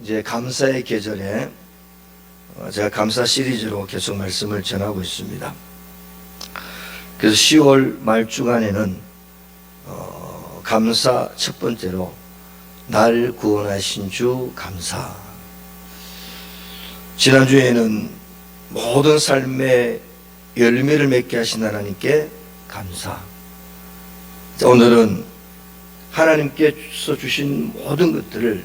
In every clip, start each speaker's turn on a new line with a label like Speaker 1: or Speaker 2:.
Speaker 1: 이제 감사의 계절에 제가 감사 시리즈로 계속 말씀을 전하고 있습니다. 그래서 10월 말 주간에는 감사 첫 번째로 날 구원하신 주 감사. 지난주에는 모든 삶의 열매를 맺게 하신 하나님께 감사. 오늘은 하나님께서 주신 모든 것들을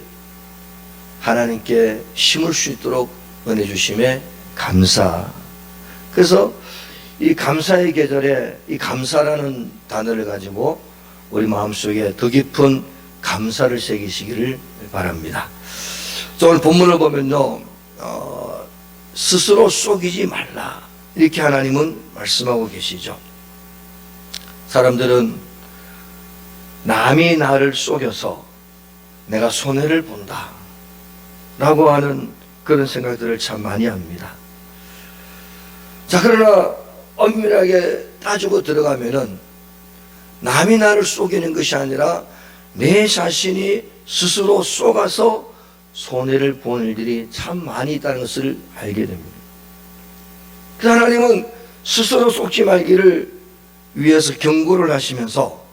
Speaker 1: 하나님께 심을 수 있도록 은혜 주심에 감사. 그래서 이 감사의 계절에 이 감사라는 단어를 가지고 우리 마음속에 더 깊은 감사를 새기시기를 바랍니다. 오늘 본문을 보면요, 스스로 속이지 말라 이렇게 하나님은 말씀하고 계시죠. 사람들은 남이 나를 속여서 내가 손해를 본다 라고 하는 그런 생각들을 참 많이 합니다. 자, 그러나 엄밀하게 따지고 들어가면은 남이 나를 속이는 것이 아니라 내 자신이 스스로 속아서 손해를 보는 일들이 참 많이 있다는 것을 알게 됩니다. 그래서 하나님은 스스로 속지 말기를 위해서 경고를 하시면서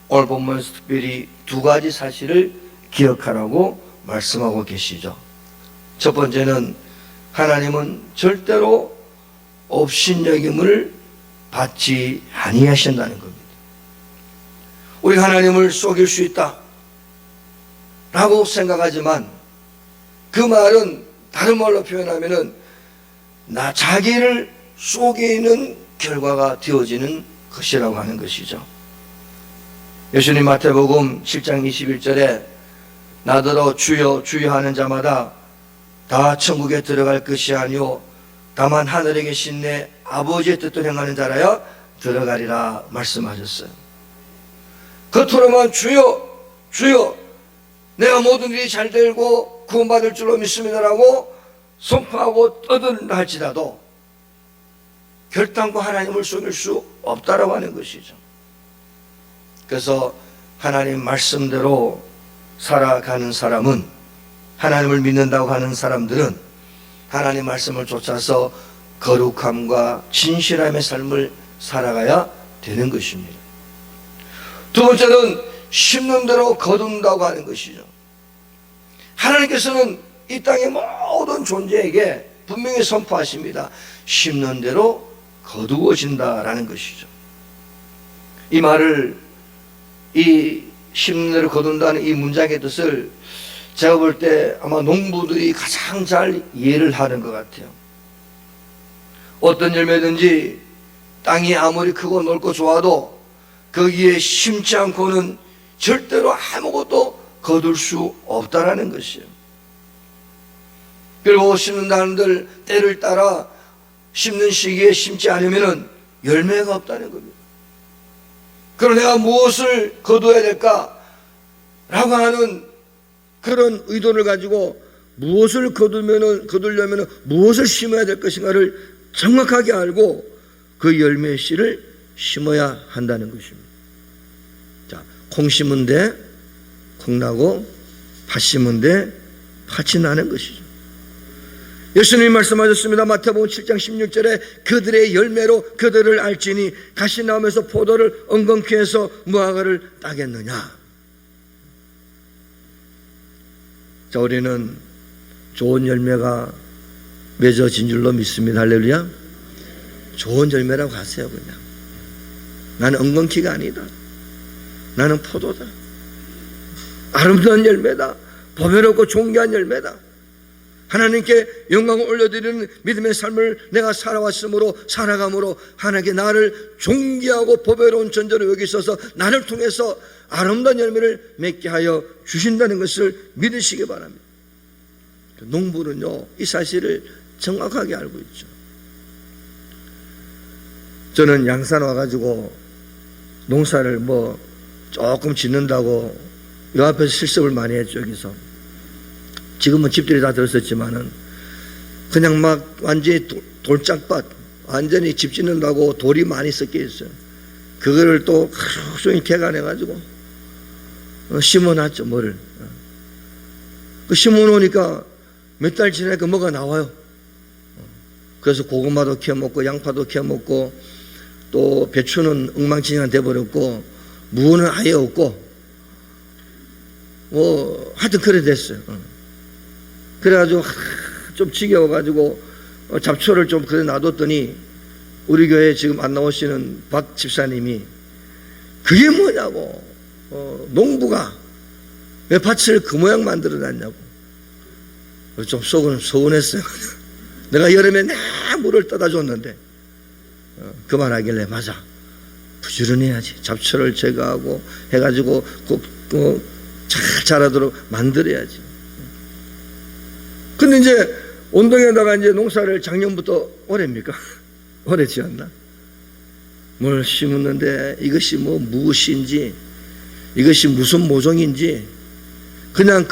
Speaker 1: 오늘 본문에서 특별히 두 가지 사실을 기억하라고 말씀하고 계시죠. 첫 번째는 하나님은 절대로 업신여김을 받지 아니하신다는 겁니다. 우리 하나님을 속일 수 있다 라고 생각하지만 그 말은 다른 말로 표현하면은 자기를 속이는 결과가 되어지는 것이라고 하는 것이죠. 예수님 마태복음 7장 21절에 나더러 주여 주여 하는 자마다 다 천국에 들어갈 것이 아니오 다만 하늘에 계신 내 아버지의 뜻을 행하는 자라야 들어가리라 말씀하셨어요. 겉으로만 주여 주여 내가 모든 일이 잘 되고 구원받을 줄로 믿습니다라고 선포하고 떠든다 할지라도 결단코 하나님을 속일 수 없다라고 하는 것이죠. 그래서 하나님 말씀대로 살아가는 사람은, 하나님을 믿는다고 하는 사람들은 하나님 말씀을 쫓아서 거룩함과 진실함의 삶을 살아가야 되는 것입니다. 두 번째는 심는 대로 거둔다고 하는 것이죠. 하나님께서는 이 땅의 모든 존재에게 분명히 선포하십니다. 심는 대로 거두어진다라는 것이죠. 이 말을, 이 심는 대로 거둔다는 이 문장의 뜻을 제가 볼 때 아마 농부들이 가장 잘 이해를 하는 것 같아요. 어떤 열매든지 땅이 아무리 크고 넓고 좋아도 거기에 심지 않고는 절대로 아무것도 거둘 수 없다라는 것이에요. 그리고 심는다는들 때를 따라 심는 시기에 심지 않으면 열매가 없다는 겁니다. 그럼 내가 무엇을 거둬야 될까? 라고 하는 그런 의도를 가지고 무엇을 거두려면 무엇을 심어야 될 것인가를 정확하게 알고 그 열매의 씨를 심어야 한다는 것입니다. 자, 콩 심은 데 콩 나고 팥 심은 데 팥이 나는 것이죠. 예수님이 말씀하셨습니다. 마태복음 7장 16절에 그들의 열매로 그들을 알지니 가시 나무에서 포도를 엉겅퀴 해서 무화과를 따겠느냐. 자, 우리는 좋은 열매가 맺어진 줄로 믿습니다. 할렐루야. 좋은 열매라고 하세요. 그냥 나는 엉겅퀴가 아니다. 나는 포도다. 아름다운 열매다. 보배롭고 존귀한 열매다. 하나님께 영광을 올려드리는 믿음의 삶을 내가 살아왔으므로, 살아감으로 하나님께 나를 존귀하고 보배로운 존재로 여기 있어서 나를 통해서 아름다운 열매를 맺게 하여 주신다는 것을 믿으시기 바랍니다. 농부는요, 이 사실을 정확하게 알고 있죠. 저는 양산 와가지고 농사를 조금 짓는다고 요 앞에서 실습을 많이 했죠. 여기서 지금은 집들이 다 들었었지만은 그냥 막 완전히 돌짝밭, 완전히 집 짓는다고 돌이 많이 섞여 있어요. 그거를 또 하루 종일 개간해가지고 심어놨죠. 뭐를 그 심어놓으니까 몇 달 지나니까 뭐가 나와요. 그래서 고구마도 키워먹고 양파도 키워먹고 또 배추는 엉망진창 돼버렸고 무는 아예 없고 하여튼 그래 됐어요. 그래가지고 좀 지겨워가지고 잡초를 좀 그래 놔뒀더니 우리 교회에 지금 안 나오시는 박 집사님이 그게 뭐냐고, 농부가 왜 밭을 그 모양 만들어놨냐고. 좀 속은 서운했어요. 내가 여름에 내 물을 떠다 줬는데 그만하길래 맞아, 부지런히 해야지. 잡초를 제거하고 해가지고 잘 자라도록 만들어야지. 근데 이제 온동에다가 이제 농사를 작년부터 올해입니까? 올해 지었나? 뭘 심었는데 이것이 뭐 무엇인지, 이것이 무슨 모종인지, 그냥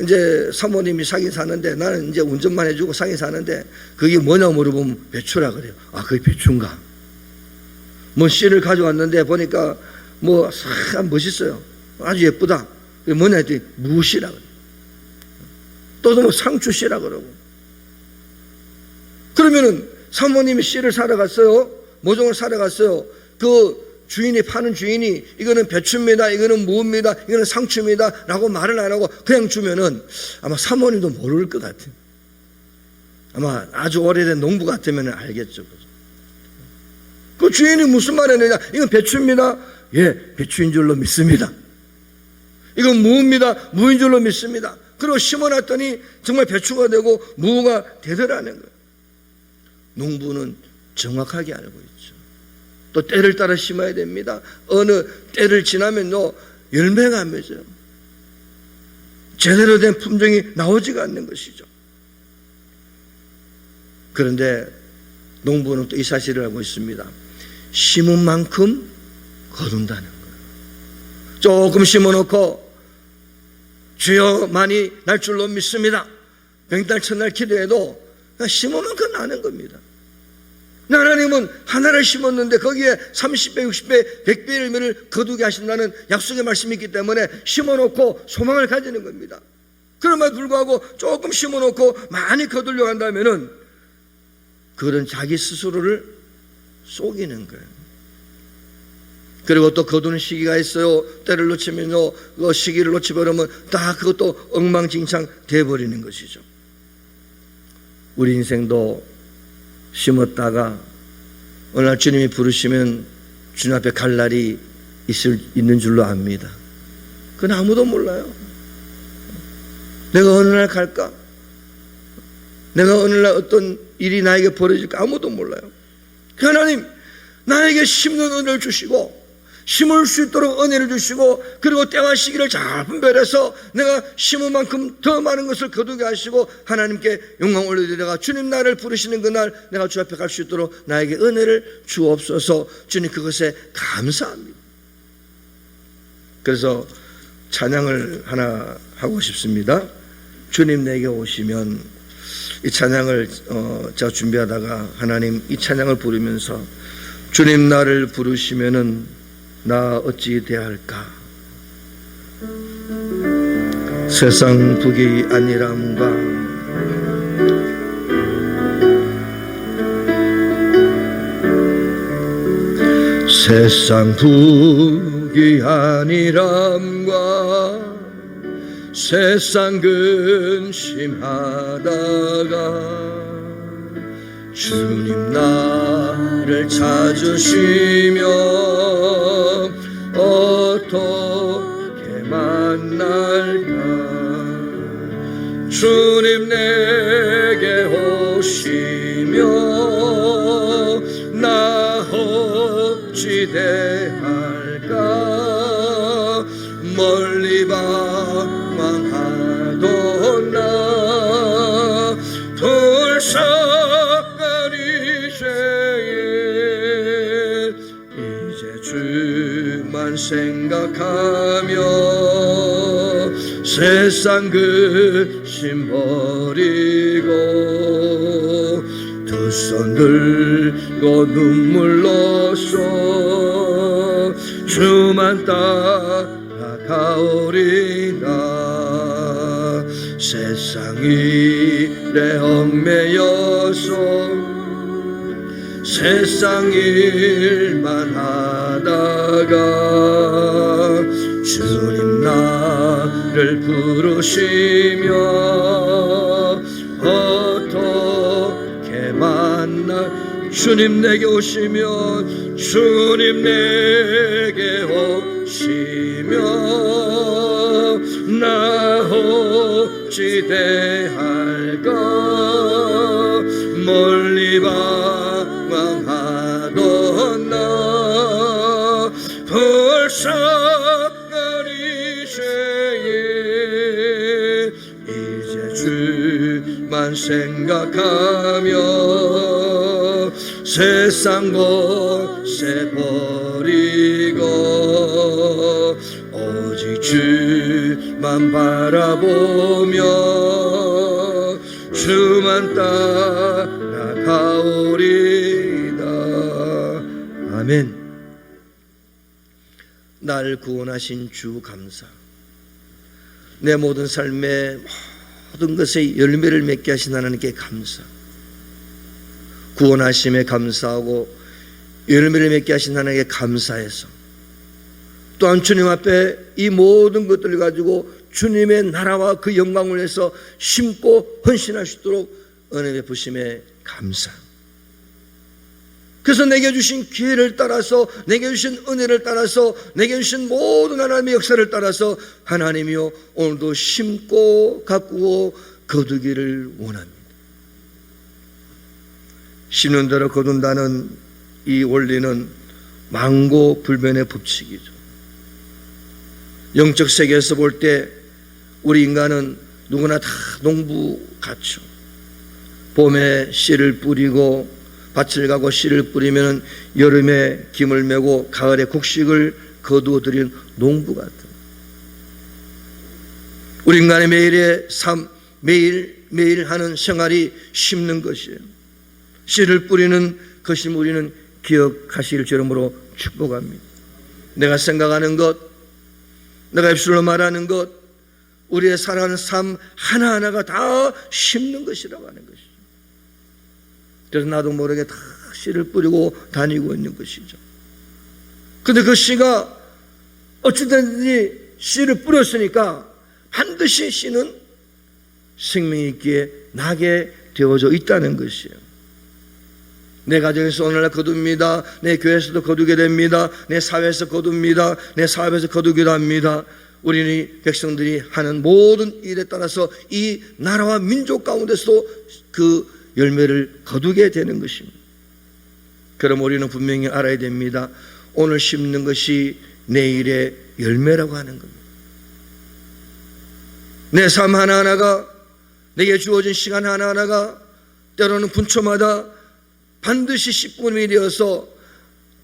Speaker 1: 이제 사모님이 사긴 사는데 나는 이제 운전만 해주고 사긴 사는데 그게 뭐냐 물어보면 배추라 그래요. 아, 그게 배추인가? 뭐 씨를 가져왔는데 보니까 뭐 참 멋있어요. 아주 예쁘다. 그게 뭐냐 했더니 무엇이라 그래요. 또 뭐 상추씨라 그러고. 그러면은 사모님이 씨를 사러 갔어요. 모종을 사러 갔어요. 그 주인이, 파는 주인이 이거는 배추입니다, 이거는 무입니다, 이거는 상추입니다 라고 말을 안 하고 그냥 주면은 아마 사모님도 모를 것 같아요. 아마 아주 오래된 농부 같으면 알겠죠. 그 주인이 무슨 말 했느냐, 이건 배추입니다, 예, 배추인 줄로 믿습니다. 이건 무입니다, 무인 줄로 믿습니다. 그리고 심어놨더니 정말 배추가 되고 무가 되더라는 거예요. 농부는 정확하게 알고 있죠. 또 때를 따라 심어야 됩니다. 어느 때를 지나면요 열매가 안 맺어요. 제대로 된 품종이 나오지가 않는 것이죠. 그런데 농부는 또 이 사실을 알고 있습니다. 심은 만큼 거둔다는 거예요. 조금 심어놓고 주여 많이 날 줄로 믿습니다. 백날 천날 기도해도 심은 만큼 나는 겁니다. 하나님은 하나를 심었는데 거기에 30배, 60배, 100배 열매를 거두게 하신다는 약속의 말씀이 있기 때문에 심어놓고 소망을 가지는 겁니다. 그럼에도 불구하고 조금 심어놓고 많이 거두려고 한다면은 그런 자기 스스로를 속이는 거예요. 그리고 또 거두는 시기가 있어요. 때를 놓치면요, 그 시기를 놓치버리면 다 그것도 엉망진창 돼버리는 것이죠. 우리 인생도 심었다가 어느 날 주님이 부르시면 주님 앞에 갈 날이 있는 줄로 압니다. 그건 아무도 몰라요. 내가 어느 날 갈까? 내가 어느 날 어떤 일이 나에게 벌어질까? 아무도 몰라요. 하나님, 나에게 심는 은혜를 주시고 심을 수 있도록 은혜를 주시고 그리고 때와 시기를 잘 분별해서 내가 심은 만큼 더 많은 것을 거두게 하시고 하나님께 영광 올려드리다가 주님 나를 부르시는 그날 내가 주 앞에 갈 수 있도록 나에게 은혜를 주옵소서. 주님 그것에 감사합니다. 그래서 찬양을 하나 하고 싶습니다. 주님 내게 오시면, 이 찬양을 제가 준비하다가 하나님 이 찬양을 부르면서 주님 나를 부르시면은 나 어찌 대할까? 세상 북이 아니람과 세상 북이 아니람과 세상 근심하다가 주님 나를 찾으시며 어떻게 만날까? 주님 내게 오시며 나 어찌 대할까? 멀리 방황하던 나 돌삭가리새에 이제 주만 생각하며 세상 근심 버리고 두 손 들고 눈물로써 주만 따라가오리다. 세상 일에 얽매여서 세상 일만 하다가 주님 나를 부르시며 어떻게 만나 주님 내게 오시면 주님 내게 오시면 나 어찌 대할까 멀리 방황하던 나 벌써 어리새에 이제 주만 생각하며 세상 곳에 버리고 오직 주만 바라보며 주만 따라가오리다. 아멘. 날 구원하신 주 감사. 내 모든 삶의 모든 것에 열매를 맺게 하신 하나님께 감사. 구원하심에 감사하고 열매를 맺게 하신 하나님께 감사해서 또한 주님 앞에 이 모든 것들을 가지고 주님의 나라와 그 영광을 위해서 심고 헌신할 수 있도록 은혜 베푸심에 감사. 그래서 내게 주신 기회를 따라서, 내게 주신 은혜를 따라서, 내게 주신 모든 하나님의 역사를 따라서 하나님이여 오늘도 심고 가꾸고 거두기를 원합니다. 심는 대로 거둔다는 이 원리는 만고불변의 법칙이죠. 영적 세계에서 볼 때 우리 인간은 누구나 다 농부같죠. 봄에 씨를 뿌리고 밭을 가고 씨를 뿌리면 여름에 김을 메고 가을에 곡식을 거두어들이는 농부 같은 우리 인간의 매일의 삶, 매일 하는 생활이 심는 것이에요. 씨를 뿌리는 것을 우리는 기억하실 줄로 축복합니다. 내가 생각하는 것, 내가 입술로 말하는 것, 우리의 살아가는 삶 하나하나가 다 심는 것이라고 하는 것이죠. 그래서 나도 모르게 다 씨를 뿌리고 다니고 있는 것이죠. 그런데 그 씨가 어찌든지 씨를 뿌렸으니까 반드시 씨는 생명이 있기에 나게 되어져 있다는 것이에요. 내 가정에서 오늘날 거둡니다. 내 교회에서도 거두게 됩니다. 내 사회에서 거둡니다. 내 사업에서 거두기도 합니다. 우리 백성들이 하는 모든 일에 따라서 이 나라와 민족 가운데서도 그 열매를 거두게 되는 것입니다. 그럼 우리는 분명히 알아야 됩니다. 오늘 심는 것이 내일의 열매라고 하는 겁니다. 내 삶 하나하나가, 내게 주어진 시간 하나하나가 때로는 분초마다 반드시 10분이 되어서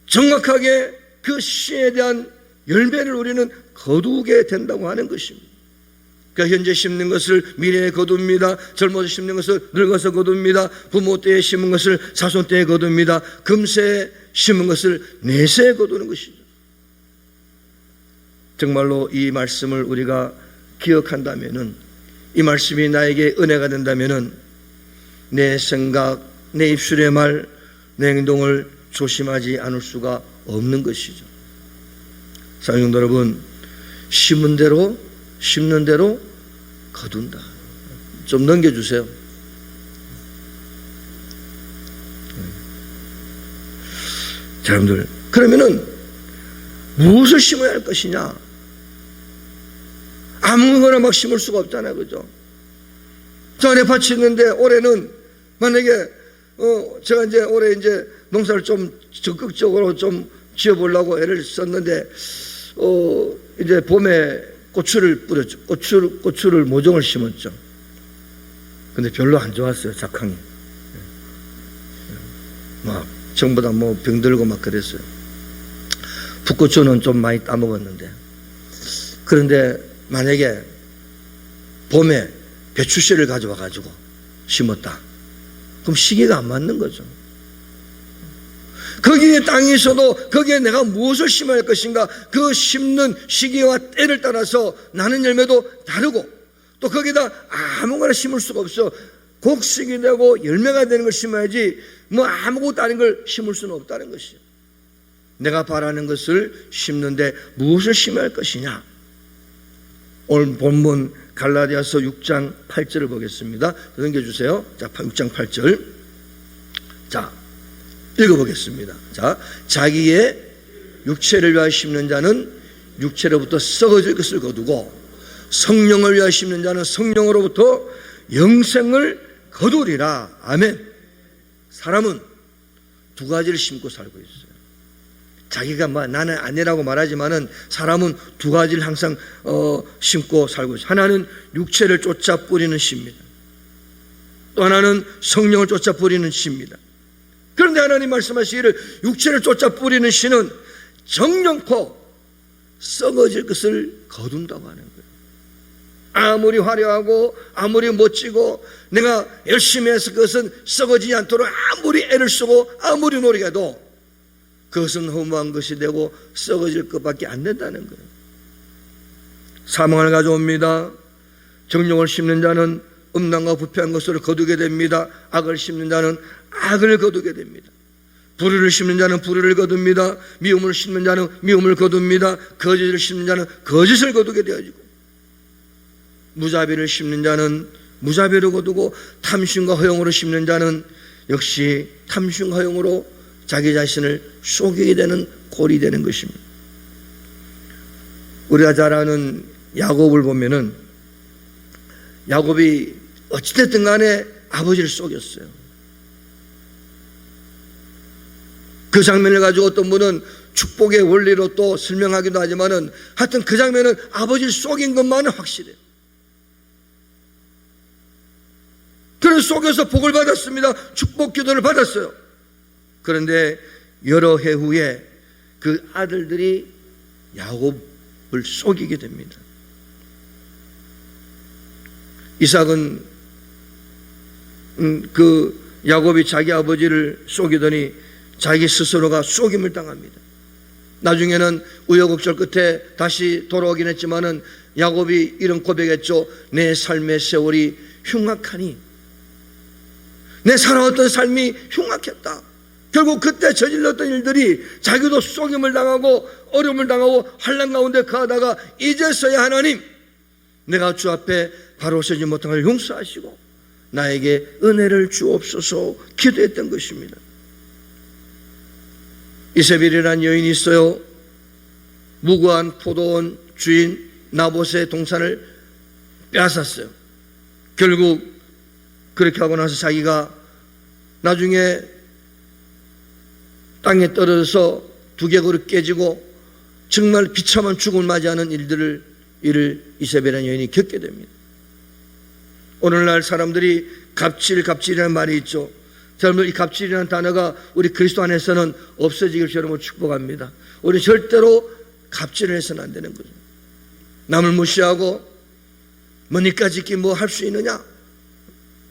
Speaker 1: 정확하게 그 씨에 대한 열매를 우리는 거두게 된다고 하는 것입니다. 그러니까 현재 심는 것을 미래에 거둡니다. 젊어서 심는 것을 늙어서 거둡니다. 부모 때에 심은 것을 자손 때에 거둡니다. 금세에 심은 것을 내세에 거두는 것이죠. 정말로 이 말씀을 우리가 기억한다면은, 이 말씀이 나에게 은혜가 된다면은 내 생각, 내 입술의 말, 내 행동을 조심하지 않을 수가 없는 것이죠. 사랑하는 여러분, 심은 대로 거둔다. 좀 넘겨주세요. 자, 여러분들, 그러면은 무엇을 심어야 할 것이냐? 아무거나 막 심을 수가 없잖아요, 그죠? 저 안에 밭이 있는데 올해는 만약에 제가 이제 올해 이제 농사를 좀 적극적으로 좀 지어보려고 애를 썼는데 이제 봄에 고추를 뿌렸죠. 고추를 모종을 심었죠. 근데 별로 안 좋았어요, 작황이. 막 전부 다 뭐 병들고 막 그랬어요. 풋고추는 좀 많이 따먹었는데, 그런데 만약에 봄에 배추씨를 가져와 가지고 심었다, 그럼 시기가 안 맞는 거죠. 거기에 땅이 있어도 거기에 내가 무엇을 심어야 할 것인가, 그 심는 시기와 때를 따라서 나는 열매도 다르고 또 거기다 아무거나 심을 수가 없어. 곡식이 되고 열매가 되는 걸 심어야지 뭐 아무것도 다른 걸 심을 수는 없다는 것이요. 내가 바라는 것을 심는데 무엇을 심어야 할 것이냐. 오늘 본문 갈라디아서 6장 8절을 보겠습니다. 넘겨주세요. 자, 6장 8절. 자, 읽어보겠습니다. 자, 자기의 육체를 위하여 심는 자는 육체로부터 썩어질 것을 거두고 성령을 위하여 심는 자는 성령으로부터 영생을 거두리라. 아멘. 사람은 두 가지를 심고 살고 있어요. 자기가 나는 아니라고 말하지만은 사람은 두 가지를 항상 심고 살고 있어요. 하나는 육체를 쫓아 뿌리는 씨입니다. 또 하나는 성령을 쫓아 뿌리는 씨입니다. 그런데 하나님 말씀하시기를 육체를 쫓아 뿌리는 씨는 정령코 썩어질 것을 거둔다고 하는 거예요. 아무리 화려하고 아무리 멋지고 내가 열심히 해서 그것은 썩어지지 않도록 아무리 애를 쓰고 아무리 노력해도 그것은 허무한 것이 되고 썩어질 것밖에 안 된다는 거예요. 사망을 가져옵니다. 정령을 심는 자는 음란과 부패한 것을 거두게 됩니다. 악을 심는 자는 악을 거두게 됩니다. 불의를 심는 자는 불의를 거둡니다. 미움을 심는 자는 미움을 거둡니다. 거짓을 심는 자는 거짓을 거두게 되어지고, 무자비를 심는 자는 무자비를 거두고, 탐심과 허용으로 심는 자는 역시 탐심과 허용으로 자기 자신을 속이게 되는 꼴이 되는 것입니다. 우리가 잘 아는 야곱을 보면은 야곱이 어찌됐든 간에 아버지를 속였어요. 그 장면을 가지고 어떤 분은 축복의 원리로 또 설명하기도 하지만은 하여튼 그 장면은 아버지를 속인 것만은 확실해요. 그는 속여서 복을 받았습니다. 축복 기도를 받았어요. 그런데 여러 해 후에 그 아들들이 야곱을 속이게 됩니다. 이삭은 그 야곱이 자기 아버지를 속이더니 자기 스스로가 속임을 당합니다. 나중에는 우여곡절 끝에 다시 돌아오긴 했지만은 야곱이 이런 고백했죠. 내 삶의 세월이 흉악하니, 내 살아왔던 삶이 흉악했다. 결국 그때 저질렀던 일들이 자기도 속임을 당하고 어려움을 당하고 환난 가운데 가다가 이제서야 하나님, 내가 주 앞에 바로 서지 못한 걸 용서하시고 나에게 은혜를 주옵소서 기도했던 것입니다. 이세벨이라는 여인이 있어요. 무고한 포도원 주인 나봇의 동산을 빼앗았어요. 결국 그렇게 하고 나서 자기가 나중에 땅에 떨어져서 두개골이 깨지고 정말 비참한 죽음을 맞이하는 일을 이세벨이라는 여인이 겪게 됩니다. 오늘날 사람들이 갑질이라는 말이 있죠. 여러분, 이 갑질이라는 단어가 우리 그리스도 안에서는 없어지길 여러분 축복합니다. 우리 절대로 갑질을 해서는 안 되는 거죠. 남을 무시하고 뭐 니까짓 뭐 할 수 있느냐,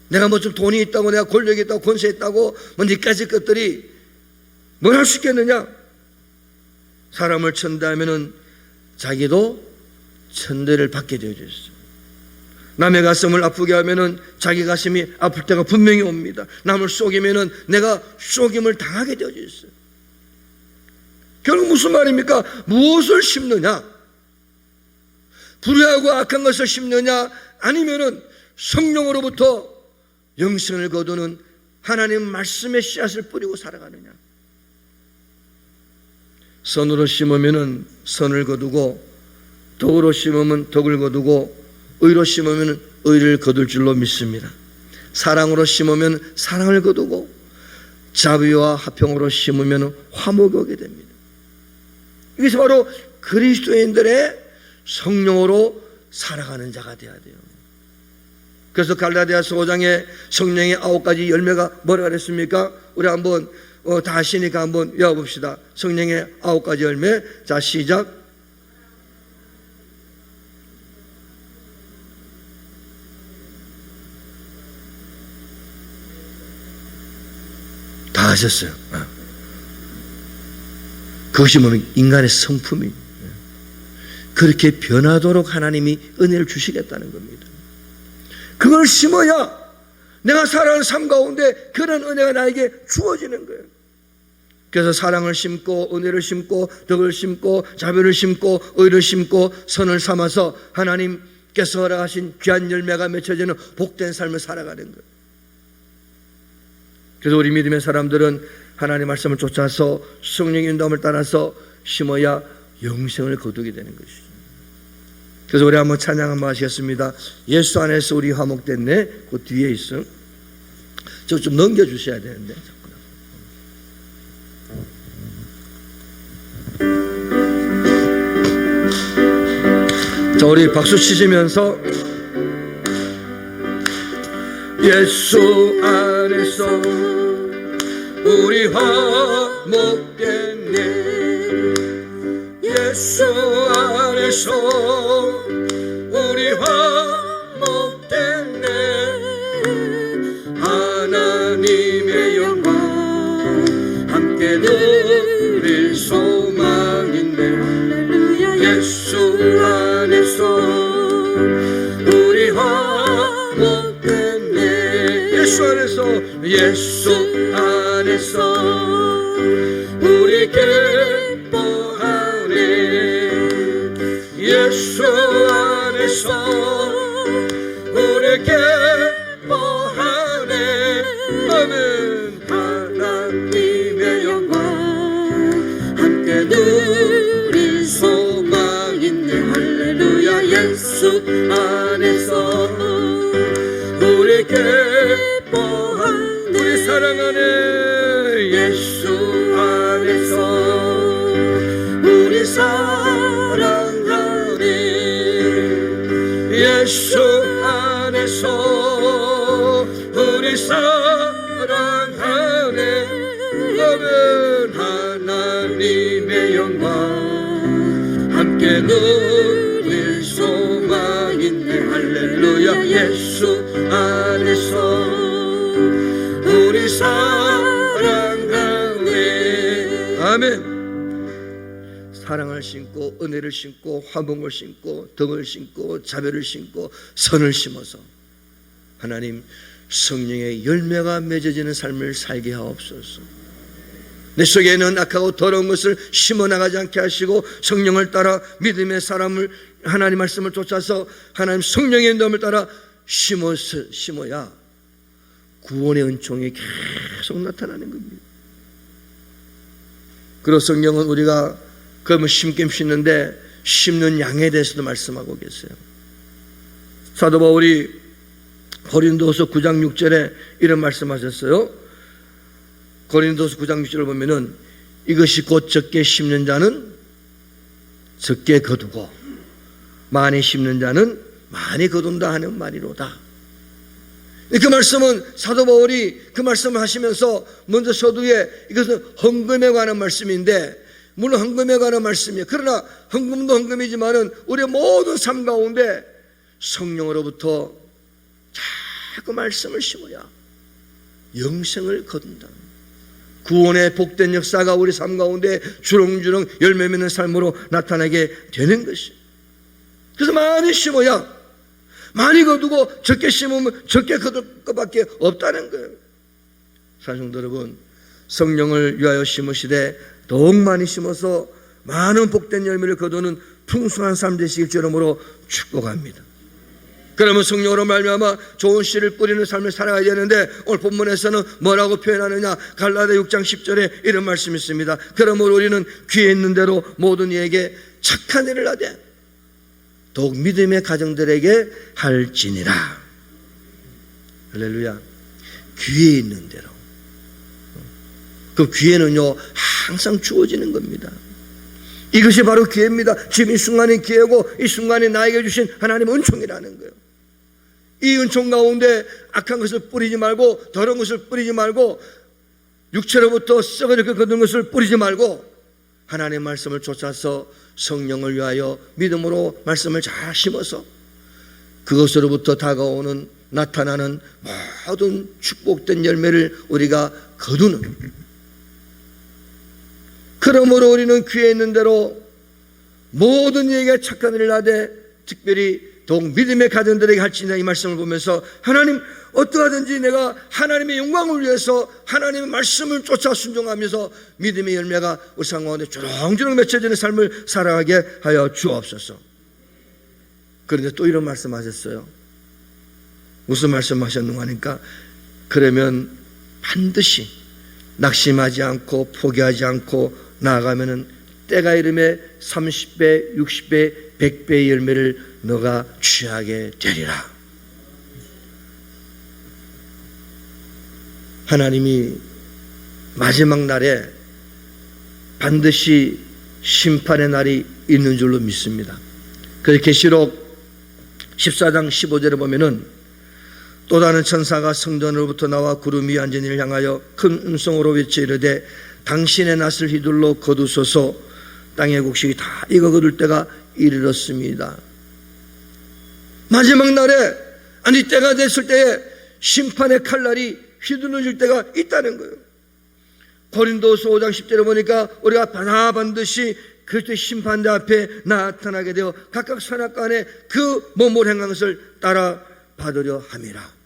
Speaker 1: 내가 뭐 좀 돈이 있다고 내가 권력이 있다고 권세 있다고 뭐 니까짓 것들이 뭘 할 수 있겠느냐. 사람을 천대하면은 자기도 천대를 받게 되어져 있어요. 남의 가슴을 아프게 하면은 자기 가슴이 아플 때가 분명히 옵니다. 남을 속이면은 내가 속임을 당하게 되어져 있어요. 결국 무슨 말입니까? 무엇을 심느냐? 불의하고 악한 것을 심느냐? 아니면은 성령으로부터 영생을 거두는 하나님 말씀의 씨앗을 뿌리고 살아가느냐? 선으로 심으면은 선을 거두고, 덕으로 심으면 덕을 거두고, 의로 심으면 의를 거둘 줄로 믿습니다. 사랑으로 심으면 사랑을 거두고, 자비와 화평으로 심으면 화목이 오게 됩니다. 이것이 바로 그리스도인들의 성령으로 살아가는 자가 되어야 돼요. 그래서 갈라디아서 5장에 성령의 9가지 열매가 뭐라 그랬습니까? 우리 한번 다 하시니까 한번 외워봅시다. 성령의 9가지 열매. 자, 시작. 다 하셨어요. 그것이 뭐냐면 인간의 성품이 그렇게 변하도록 하나님이 은혜를 주시겠다는 겁니다. 그걸 심어야 내가 살아가는 삶 가운데 그런 은혜가 나에게 주어지는 거예요. 그래서 사랑을 심고 은혜를 심고 덕을 심고 자비를 심고 의를 심고 선을 삼아서 하나님께서 허락하신 귀한 열매가 맺혀지는 복된 삶을 살아가는 거예요. 그래서 우리 믿음의 사람들은 하나님의 말씀을 쫓아서 성령의 인도함을 따라서 심어야 영생을 거두게 되는 것이죠. 그래서 우리 한번 찬양 한번 하시겠습니다. 예수 안에서 우리 화목됐네. 그 뒤에 있어. 저 좀 넘겨주셔야 되는데. 자, 우리 박수 치시면서 예수 안에서 우리 화목됐네. 예수 안에서 우리 화목됐네. 하나님의 영광 함께 누릴 소망인데 예수 안에서 우리 화목됐네. 예수 안에서 예수 안에서 우리 기뻐하네. 예수 안에서 우리 기뻐하네. 아멘. 하나님의 영광 함께 누릴 소망있네. 할렐루야. 예수 안에서 우리 기뻐하네. 우리 사랑하네. 예수 안에서 우리 사랑하네. 예수 안에서 우리 사랑하네. 아멘. 하나님의 영광 함께 누릴 소망있네. 할렐루야. 예수 안에서 우리 사랑하네. 아멘. 사랑을 심고 은혜를 심고 화목을 심고 덕을 심고 자비를 심고 선을 심어서 하나님 성령의 열매가 맺어지는 삶을 살게 하옵소서. 내 속에는 악하고 더러운 것을 심어나가지 않게 하시고 성령을 따라 믿음의 사람을 하나님 말씀을 쫓아서 하나님 성령의 인도함을 따라 심어야 구원의 은총이 계속 나타나는 겁니다. 그리고 성경은 우리가 그러면 심긴 심는데 심는 양에 대해서도 말씀하고 계세요. 사도 바울이 고린도서 9장 6절에 이런 말씀하셨어요. 고린도서 9장 6절을 보면은 이것이 곧 적게 심는 자는 적게 거두고 많이 심는 자는 많이 거둔다 하는 말이로다. 그 말씀은 사도 바울이 그 말씀을 하시면서 먼저 서두에 이것은 헌금에 관한 말씀인데, 물론 헌금에 관한 말씀이에요. 그러나 헌금도 헌금이지만은 우리의 모든 삶 가운데 성령으로부터 자꾸 말씀을 심어야 영생을 거둔다. 구원의 복된 역사가 우리 삶 가운데 주렁주렁 열매 맺는 삶으로 나타나게 되는 것이에요. 그래서 많이 심어야 많이 거두고 적게 심으면 적게 거둘 것밖에 없다는 거예요. 사랑성도 여러분, 성령을 위하여 심으시되 더욱 많이 심어서 많은 복된 열매를 거두는 풍성한 삶 되시길 주름으로 축복합니다. 그러면 성령으로 말미암아 좋은 씨를 뿌리는 삶을 살아가야 되는데, 오늘 본문에서는 뭐라고 표현하느냐? 갈라디아 6장 10절에 이런 말씀이 있습니다. 그러므로 우리는 귀에 있는 대로 모든 이에게 착한 일을 하되 더욱 믿음의 가정들에게 할지니라. 할렐루야. 귀에 있는 대로. 그 귀에는요 항상 주어지는 겁니다. 이것이 바로 기회입니다. 지금 이 순간이 기회고 이 순간이 나에게 주신 하나님의 은총이라는 거예요. 이 은총 가운데 악한 것을 뿌리지 말고, 더러운 것을 뿌리지 말고, 육체로부터 썩어지게 거둔 것을 뿌리지 말고 하나님의 말씀을 쫓아서 성령을 위하여 믿음으로 말씀을 잘 심어서 그것으로부터 다가오는 나타나는 모든 축복된 열매를 우리가 거두는, 그러므로 우리는 귀에 있는 대로 모든 이에게 착한 일을 하되 특별히 더욱 믿음의 가정들에게 할지니라. 이 말씀을 보면서 하나님, 어떠하든지 내가 하나님의 영광을 위해서 하나님의 말씀을 쫓아 순종하면서 믿음의 열매가 우리 삶 가운데 주렁주렁 맺혀지는 삶을 살아가게 하여 주옵소서. 그런데 또 이런 말씀하셨어요. 무슨 말씀하셨는가 하니까, 그러면 반드시 낙심하지 않고 포기하지 않고 나아가면은 때가 이름에 30배, 60배, 100배의 열매를 너가 취하게 되리라. 하나님이 마지막 날에 반드시 심판의 날이 있는 줄로 믿습니다. 그래서 계시록 14장 15절에 보면은 또 다른 천사가 성전으로부터 나와 구름 위에 앉은 이를 향하여 큰 음성으로 외쳐 이르되 당신의 낫을 휘둘러 거두소서. 땅의 곡식이 다 익어 거둘 때가 이르렀습니다. 마지막 날에, 아니 때가 됐을 때에 심판의 칼날이 휘둘러질 때가 있다는 거예요. 고린도서 5장 10절에 보니까 우리가 반드시 그리스도의 심판대 앞에 나타나게 되어 각각 선악간에 그 몸을 행한 것을 따라 받으려 함이라.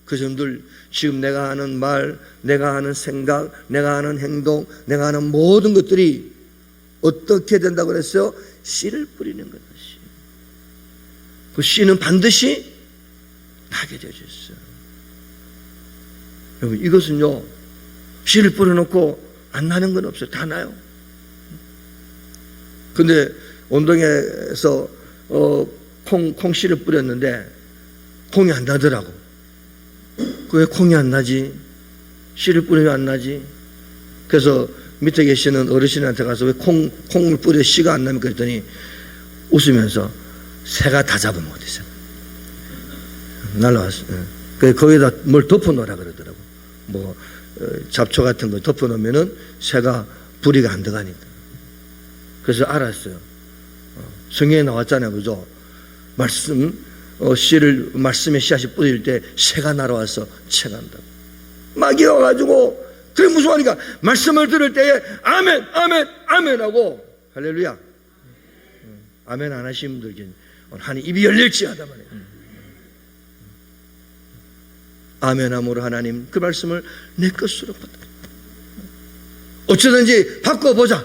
Speaker 1: 그 점들, 지금 내가 하는 말, 내가 하는 생각, 내가 하는 행동, 내가 하는 모든 것들이 어떻게 된다고 그랬어요? 씨를 뿌리는 것이. 그 씨는 반드시 나게 되어 있어요. 여러분, 이것은요, 씨를 뿌려놓고 안 나는 건 없어요. 다 나요. 근데 온동에서 콩씨를 뿌렸는데 콩이 안 나더라고. 왜 콩이 안 나지? 씨를 뿌리면 안 나지? 그래서 밑에 계시는 어르신한테 가서 왜 콩을 뿌려 씨가 안 나면, 그랬더니 웃으면서 새가 다 잡아먹었어요. 날라왔어요. 거기다 뭘 덮어놓으라 그러더라고. 뭐 잡초 같은 거 덮어놓으면은 새가 부리가 안 들어가니까. 그래서 알았어요. 성경에 나왔잖아요, 그죠? 씨를, 말씀의 씨앗이 뿌릴 때 새가 날아와서 채간다고. 막이 와가지고, 그게 무서워하니까, 말씀을 들을 때에, 아멘, 아멘, 아멘 하고, 할렐루야. 아멘 안 하시는 분들, 하나님 입이 열릴지어다 말이에요. 아멘 함으로 하나님 그 말씀을 내 것으로 받아. 어쩌든지 바꿔보자.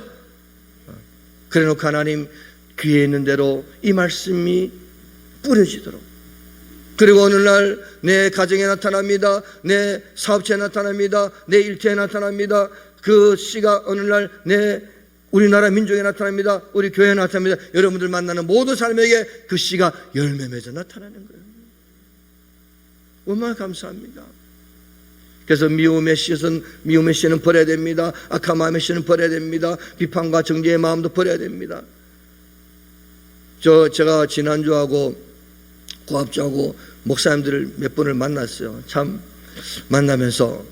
Speaker 1: 그래 놓고 하나님 귀에 있는 대로 이 말씀이 뿌려지도록. 그리고 오늘날 내 가정에 나타납니다. 내 사업체에 나타납니다. 내 일터에 나타납니다. 그 씨가 오늘날 우리나라 민족에 나타납니다. 우리 교회에 나타납니다. 여러분들 만나는 모든 삶에게 그 씨가 열매 맺어 나타나는 거예요. 얼마나 감사합니다. 그래서 미움의 씨는 버려야 됩니다. 악한 마음의 씨는 버려야 됩니다. 비판과 정죄의 마음도 버려야 됩니다. 제가 지난주하고 고합주하고 목사님들을 몇 분을 만났어요. 참 만나면서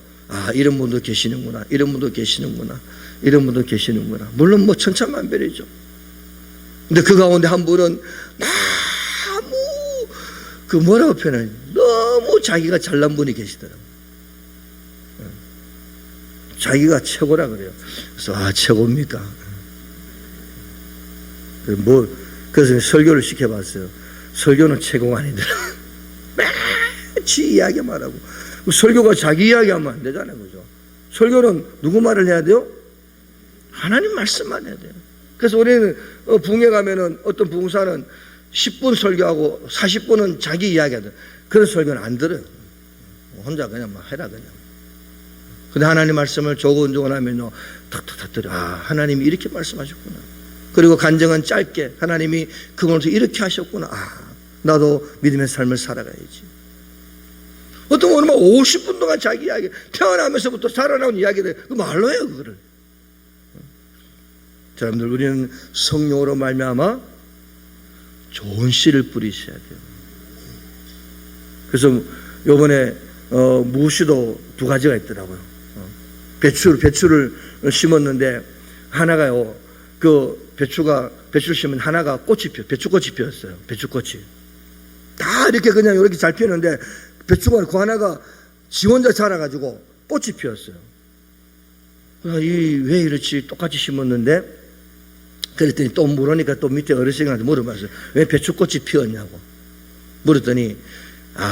Speaker 1: 이런 분도 계시는구나, 이런 분도 계시는구나, 이런 분도 계시는구나. 물론 뭐 천차만별이죠. 근데 그 가운데 한 분은 너무 뭐라고 표현하냐, 너무 자기가 잘난 분이 계시더라고요. 자기가 최고라 그래요. 그래서 최고입니까? 그래서 설교를 시켜봤어요. 설교는 최고가 아니더라. 지 이야기만 하고. 설교가 자기 이야기하면 안 되잖아요, 그죠? 설교는 누구 말을 해야 돼요? 하나님 말씀만 해야 돼요. 그래서 우리는 부흥회 가면은 어떤 부흥사는 10분 설교하고 40분은 자기 이야기하거든. 그런 설교는 안 들어요. 혼자 그냥 막 해라 그냥. 근데 하나님 말씀을 조곤조곤 하면요, 탁탁탁 들어. 하나님이 이렇게 말씀하셨구나. 그리고 간증은 짧게 하나님이 그것을 이렇게 하셨구나. 나도 믿음의 삶을 살아가야지. 어떤 분은 50분 동안 자기 이야기, 태어나면서부터 살아나온 이야기를 그 말로 해요, 그거를. 여러분들, 우리는 성령으로 말미암아 좋은 씨를 뿌리셔야 돼요. 그래서 요번에 무시도 두 가지가 있더라고요. 배추를 심었는데 하나가요, 배추를 심은 하나가 배추꽃이 피었어요. 배추꽃이 다 이렇게 잘 피었는데 배추가 그 하나가 지 혼자 자라가지고 꽃이 피었어요. 왜 이렇지? 똑같이 심었는데 그랬더니 또 물으니까 또 밑에 어르신한테 물어봤어요. 왜 배추꽃이 피었냐고. 물었더니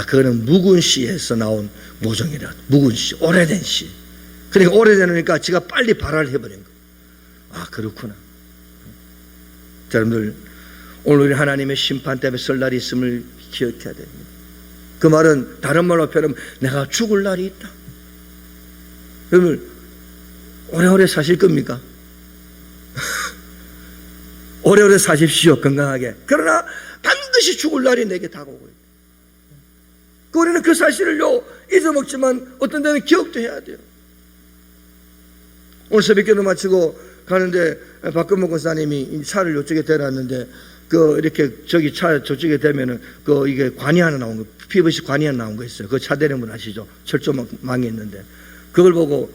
Speaker 1: 그거는 묵은시에서 나온 모종이라. 묵은시, 오래된 시. 그러니까 오래되니까 지가 빨리 발화를 해버린 거예요. 그렇구나. 자, 여러분들, 오늘 우리 하나님의 심판 때문에 설 날이 있음을 기억해야 됩니다. 그 말은 다른 말로 표현하면 내가 죽을 날이 있다. 여러분, 오래오래 사실 겁니까? 오래오래 사십시오, 건강하게. 그러나 반드시 죽을 날이 내게 다가오고 있다. 우리는 그 사실을요 잊어먹지만 어떤 데는 기억도 해야 돼요. 오늘 새벽기도 마치고 가는데 박근모 권사님이 차를 이쪽에 대놨는데 이렇게 저기 차 저쪽에 대면은 이게 관이 하나 나온 거, PVC 관이 하나 나온 거 있어요. 그 차 대는 분 아시죠? 철조망이 있는데 그걸 보고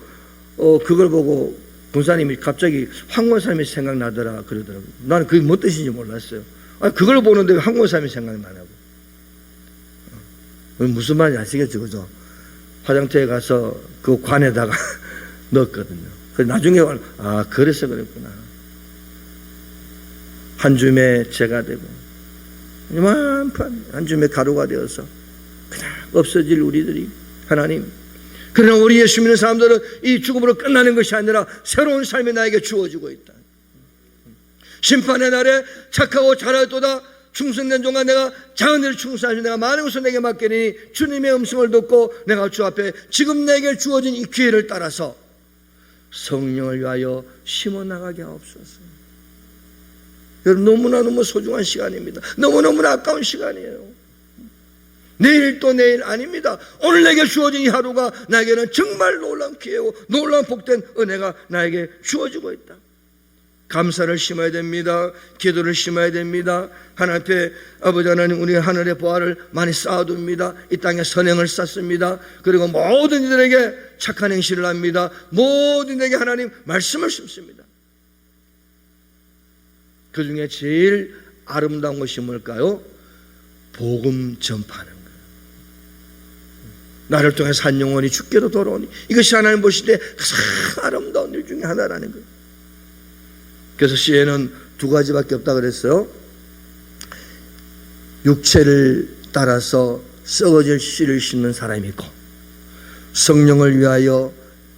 Speaker 1: 권사님이 갑자기 황 권사님이 생각나더라 그러더라고요. 나는 그게 뭔 뜻인지 몰랐어요. 그걸 보는데 황 권사님이 생각나냐고. 무슨 말인지 아시겠죠, 그죠? 화장터에 가서 그 관에다가 넣었거든요. 그래서 나중에 그래서 그랬구나. 한 줌의 재가 되고 이만한 한 줌의 가루가 되어서 그냥 없어질 우리들이 하나님. 그러나 우리 예수 믿는 사람들은 이 죽음으로 끝나는 것이 아니라 새로운 삶이 나에게 주어지고 있다. 심판의 날에 착하고 잘하도다 충성된 종아 내가 작은 일을 충성하시며 내가 많은 것을 내게 맡기니 주님의 음성을 듣고 내가 주 앞에 지금 내게 주어진 이 기회를 따라서 성령을 위하여 심어나가게 하옵소서. 여러분, 너무나 소중한 시간입니다. 너무너무 아까운 시간이에요. 내일 또 내일 아닙니다. 오늘 내게 주어진 이 하루가 나에게는 정말 놀라운 기회고 놀라운 복된 은혜가 나에게 주어지고 있다. 감사를 심어야 됩니다. 기도를 심어야 됩니다. 하나님 앞에 아버지 하나님, 우리 하늘의 보화를 많이 쌓아둡니다. 이 땅에 선행을 쌓습니다. 그리고 모든 이들에게 착한 행실을 합니다. 모든 이들에게 하나님 말씀을 심습니다. 그 중에 제일 아름다운 것이 뭘까요? 복음 전파하는 거예요. 나를 통해 산 영혼이 주께로 돌아오니 이것이 하나님 보실 때 가장 아름다운 일 중에 하나라는 거예요. 그래서 시에는 두 가지밖에 없다 그랬어요. 육체를 따라서 썩어질 씨를 심는 사람이 있고 성령을 위하여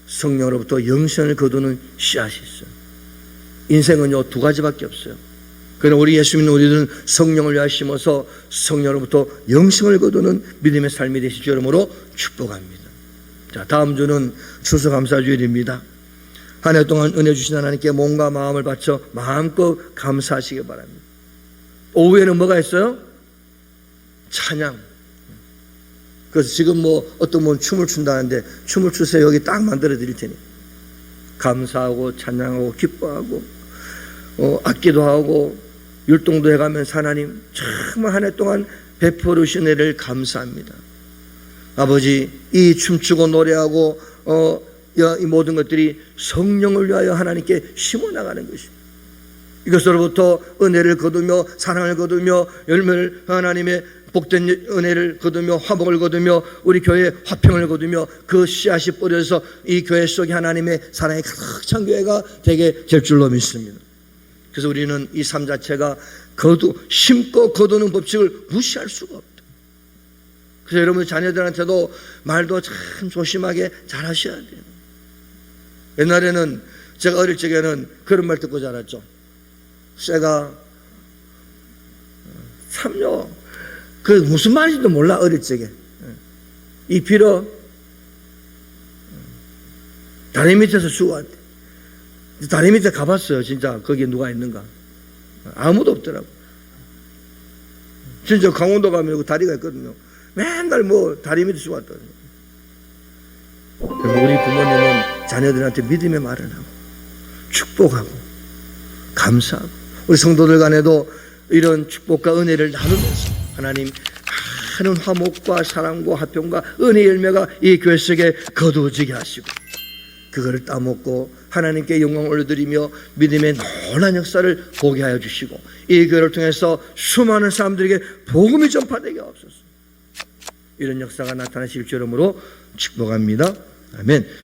Speaker 1: 성령으로부터 영생을 거두는 씨앗이 있어요. 인생은요 두 가지밖에 없어요. 그러나 우리 예수 믿는 우리들은 성령을 위하여 심어서 성령으로부터 영생을 거두는 믿음의 삶이 되실 줄 여러모로 축복합니다. 자, 다음 주는 추수감사주일입니다. 한 해 동안 은혜 주신 하나님께 몸과 마음을 바쳐 마음껏 감사하시기 바랍니다. 오후에는 뭐가 있어요? 찬양. 그래서 지금 어떤 분 춤을 춘다는데 춤을 추세요. 여기 딱 만들어 드릴 테니 감사하고 찬양하고 기뻐하고 악기도 하고 율동도 해가면서 하나님 정말 한 해 동안 베풀어 주신 은혜를 감사합니다. 아버지, 이 춤추고 노래하고 이 모든 것들이 성령을 위하여 하나님께 심어나가는 것입니다. 이것으로부터 은혜를 거두며 사랑을 거두며 열매를 하나님의 복된 은혜를 거두며 화복을 거두며 우리 교회의 화평을 거두며 그 씨앗이 뿌려서 이 교회 속에 하나님의 사랑이 가득 찬 교회가 되게 될 줄로 믿습니다. 그래서 우리는 이 삶 자체가 심고 거두는 법칙을 무시할 수가 없다. 그래서 여러분 자녀들한테도 말도 참 조심하게 잘 하셔야 돼요. 옛날에는 제가 어릴 적에는 그런 말 듣고 자랐죠. 쇠가 참요. 그 무슨 말인지도 몰라 어릴 적에. 이 빌어 다리 밑에서 죽어왔대. 다리 밑에 가봤어요. 진짜 거기에 누가 있는가. 아무도 없더라고. 진짜 강원도 가면 다리가 있거든요. 맨날 다리 밑에 죽어왔더라고요. 우리 부모님은 자녀들한테 믿음의 말을 하고 축복하고 감사하고 우리 성도들 간에도 이런 축복과 은혜를 나누면서 하나님 많은 화목과 사랑과 화평과 은혜의 열매가 이 교회 속에 거두어지게 하시고 그거를 따먹고 하나님께 영광을 올려드리며 믿음의 놀라운 역사를 보게 하여 주시고 이 교회를 통해서 수많은 사람들에게 복음이 전파되게 하옵소서. 이런 역사가 나타나실 줄로 축복합니다. 아멘.